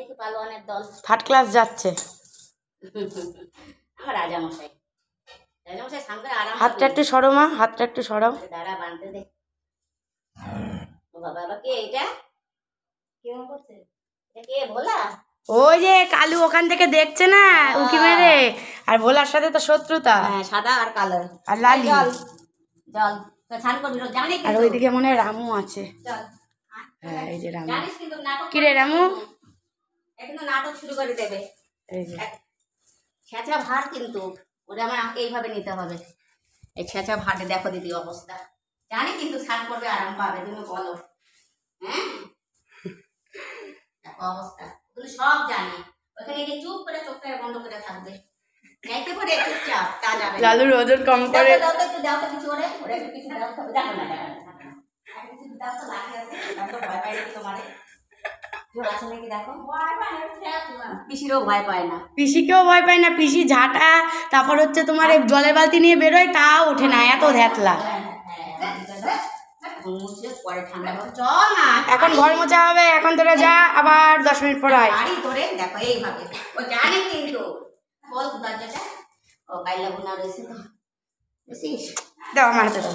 দেখি পালোয়ানের দল third class যাচ্ছে। আমার রাজামশাই সামনে আরাম। হাতটা একটু সরো মা, হাতটা একটু সরাও। দাঁড়া বাঁধতে দে। ও বাবা, বাবা কে এটা? কেমন করছে? এটা কে ভোলা? ওই যে কালু ওখান থেকে দেখছে না উকি মেরে, আর ভোলার সাথে তো শত্রুতা। হ্যাঁ, সাদা আর কালো আর লালি। জল জল তো ছান করবি জানি। আর ওইদিকে মনে হয় রামু আছে। চল। হ্যাঁ এই যে রামু। জানিস কিন্তু নাটক কি রে রামু? এখন নাটক শুরু করে দেবে। এই যে ছেঁচা ভার, কিন্তু ওটা আমাকে এইভাবে নিতে হবে। এই ছেঁচা ভাটে দেখো দিদি অবস্থা। জানি কিন্তু স্নান করবে আরাম পাবে, তুমি বলো। হ্যাঁ দেখো অবস্থা, তুমি সব জানি। ওখানে গিয়ে চুপ করে চোখটা বন্ধ করে থাকবে। যাইতে পারে চুপচাপ, তা যাবে না। লালুর ওজন কম করে। দাও তো একটু, দাও তো কিছু ওরে, ওরে একটু কিছু দাও তো। দেখো না, দেখো না, দেখো না। আর কিছু দাও তো, লাগে আছে। তারপর ভয় পাই নাকি তোমারে? জোর আছে নাকি দেখো। পিসিরও ভয় পায় না। পিসিকেও ভয় পায় না, পিসি ঝাঁটা, তারপর হচ্ছে তোমার এই জলের বালতি নিয়ে বেরোয়, তাও ওঠে না, এত ধ্যাতলা। এখন ঘর মোছা হবে, এখন তোরা যা, আবার 10 মিনিট পর হয়। দেখো এইভাবে ও জানে কিন্তু। বল দরজাটা। ও বাইলা গুনা রয়েছে তো, বুঝছিস? দাও আমার হাতে দাও।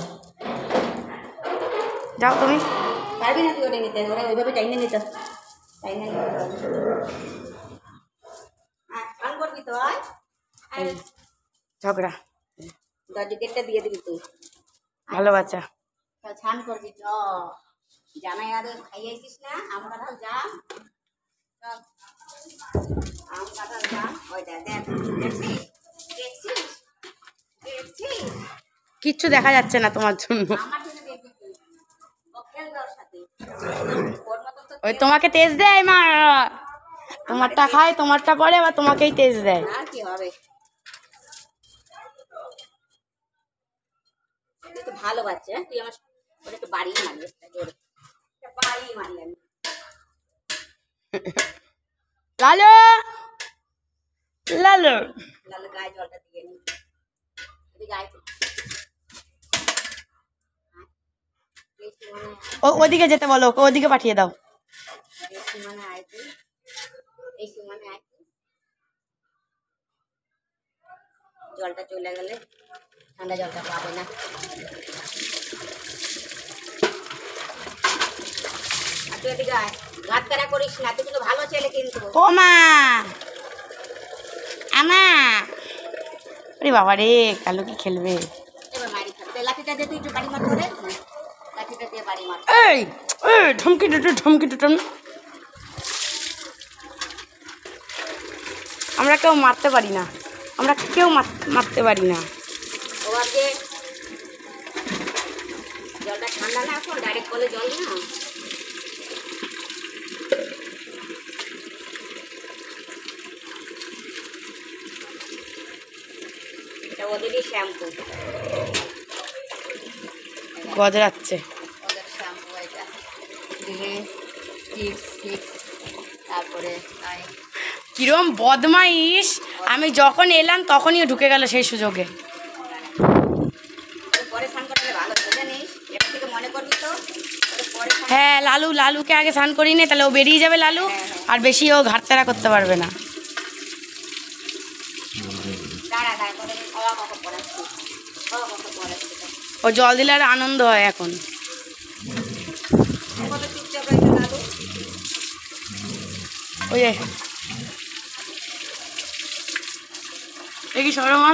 যাও তুমি। পারবি না তুই ওটা নিতে, ওরা ওইভাবে টাইনে নিতে। টাইনে নিতে স্নান করবি তো? ঝগড়া। দরজা গেটটা দিয়ে দিবি তুই। ভালো বাচ্চা। স্নান করবি চ। জামাই আর খাইয়েছিস না আম কাঁঠাল জাম? আম কাঁঠাল জাম ওইটা দেখ। দেখছিস দেখছিস দেখছিস? কিচ্ছু দেখা যাচ্ছে না তোমার জন্য। আমার জন্য দেখবি তুই। ও খেলবে ওর সাথে। ওর মতো তো ওই তোমাকে তেজ দেয় মা, তোমারটা খায়, তোমারটা পরে, আবার তোমাকেই তেজ দেয়। আর কি হবে? তুই তো ভালো বাচ্চা, তুই আমার ওটা একটু বাড়িয়ে মারি, জোরে বাড়িয়ে মারি আমি। লালু লালু লালু গায়ে জলটা দিয়ে নি। গায়ে ও ওদিকে যেতে বলো, ওকে ওদিকে পাঠিয়ে দাও। মানে আইতে এই মানে আইতে জলটা চলে গেলে ঠান্ডা জলটা পাবে না। আর তুই এদিকে আয়, ঘাট তারা করিস না, তুই কিন্তু ভালো ছেলে কিন্তু। ও মা আমা, আরে বাবা রে, কালু কি খেলবে? এবার মারি খাবে, লাঠিটা দিয়ে তুই একটু বাড়ি মার করে, লাঠিটা দিয়ে বাড়ি মার। এই এই ধমকি দিতে, ধমকি দিতে। আমরা কেউ মারতে পারি না, আমরা কেউ মারতে পারি না। ও আজকে জলটা ঠান্ডা না, এখন ডাইরেক্ট কলে জল না। এটা ওদেরই শ্যাম্পু, গজরাচ্ছে। ওদের শ্যাম্পু এটা দিলে টিপস টিপস। তারপরে কিরম বদমাইশ, আমি যখন এলাম তখনই ও ঢুকে গেল সেই সুযোগে। পরে স্নান করলে ভালো, জানিস? এটা থেকে মনে করবি তো পরে। হ্যাঁ লালুকে আগে স্নান করি নে, তাহলে ও বেরিয়ে যাবে লালু, আর বেশি ও ঘাটতারা করতে পারবে না। দাঁড়া দাঁড়া করে খাওয়া কখন পড়াচ্ছি, খাওয়া কখন পড়াচ্ছি। ও জল দিলে আর আনন্দ হয় এখন। কত চুপচাপ রয়েছে লালু। ওই যে দেখি সরমা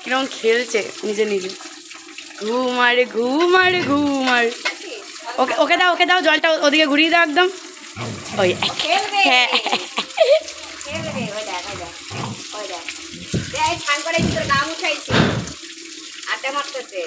কিরকম খেলছে নিজে নিজে, ঘুমারে ঘুমারে ঘুমারে। ওকে ওকে দাও, ওকে দাও জলটা, ওদিকে ঘুরিয়ে দাও একদম। ওই খেলবে হ্যাঁ খেলবে। ওই দেখ ওই দেখ ওই দেখ, স্নান করে ভিতরে গা মুছাইছি, আড্ডা মারতেছে।